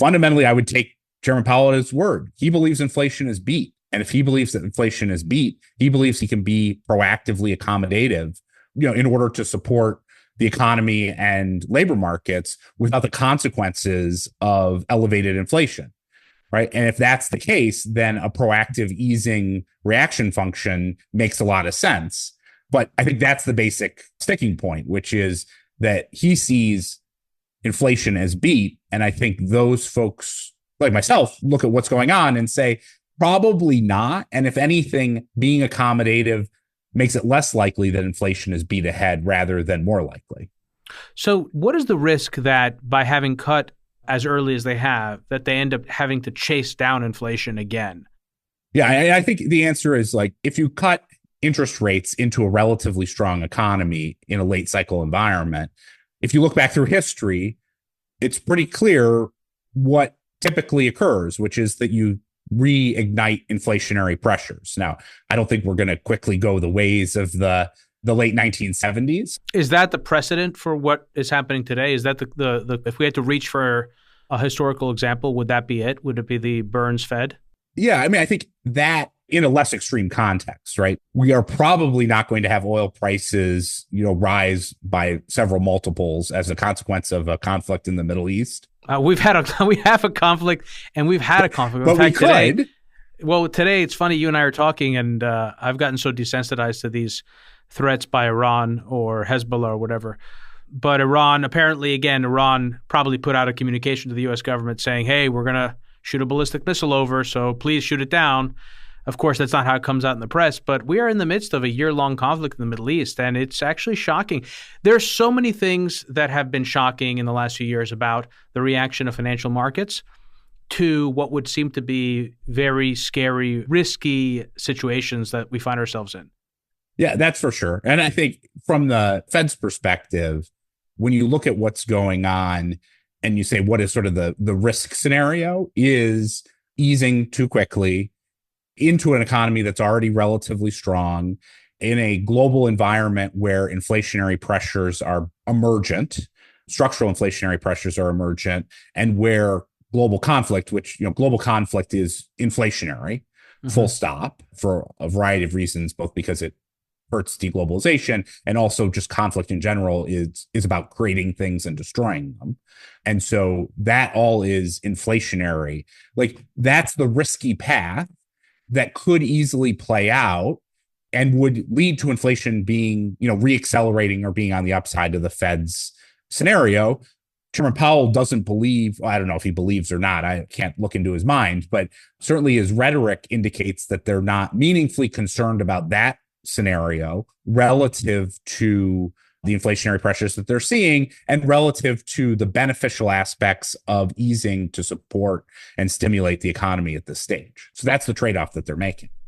fundamentally, I would take Chairman Powell at his word. He believes inflation is beat. And if he believes that inflation is beat, he believes he can be proactively accommodative, in order to support the economy and labor markets without the consequences of elevated inflation. Right. And if that's the case, then a proactive easing reaction function makes a lot of sense. But I think that's the basic sticking point, which is that he sees inflation as beat. And I think those folks like myself look at what's going on and say, probably not. And if anything, being accommodative makes it less likely that inflation is beat ahead rather than more likely. So what is the risk that by having cut as early as they have, that they end up having to chase down inflation again? Yeah, I think the answer is like, if you cut interest rates into a relatively strong economy in a late cycle environment, if you look back through history, it's pretty clear what typically occurs, which is that you reignite inflationary pressures. Now, I don't think we're going to quickly go the ways of the late 1970s. Is that the precedent for what is happening today? Is that the if we had to reach for a historical example, would that be it? Would it be the Burns Fed? Yeah, I mean, I think that in a less extreme context, right? We are probably not going to have oil prices, rise by several multiples as a consequence of a conflict in the Middle East. We have a conflict, and we've had a conflict. In fact, today it's funny. You and I are talking, and I've gotten so desensitized to these threats by Iran or Hezbollah or whatever. But Iran probably put out a communication to the U.S. government saying, "Hey, we're going to shoot a ballistic missile over, so please shoot it down." Of course, that's not how it comes out in the press, but we are in the midst of a year-long conflict in the Middle East, and it's actually shocking. There's so many things that have been shocking in the last few years about the reaction of financial markets to what would seem to be very scary, risky situations that we find ourselves in. Yeah, that's for sure. And I think from the Fed's perspective, when you look at what's going on and you say, what is sort of the risk scenario, is easing too quickly into an economy that's already relatively strong in a global environment where inflationary pressures are emergent, structural inflationary pressures are emergent, and where global conflict, which, global conflict is inflationary, full stop, for a variety of reasons, both because it hurts deglobalization and also just conflict in general is about creating things and destroying them. And so that all is inflationary. Like, that's the risky path that could easily play out and would lead to inflation being, reaccelerating or being on the upside of the Fed's scenario. Chairman Powell doesn't believe, I don't know if he believes or not, I can't look into his mind, but certainly his rhetoric indicates that they're not meaningfully concerned about that scenario relative to the inflationary pressures that they're seeing and relative to the beneficial aspects of easing to support and stimulate the economy at this stage. So that's the trade-off that they're making.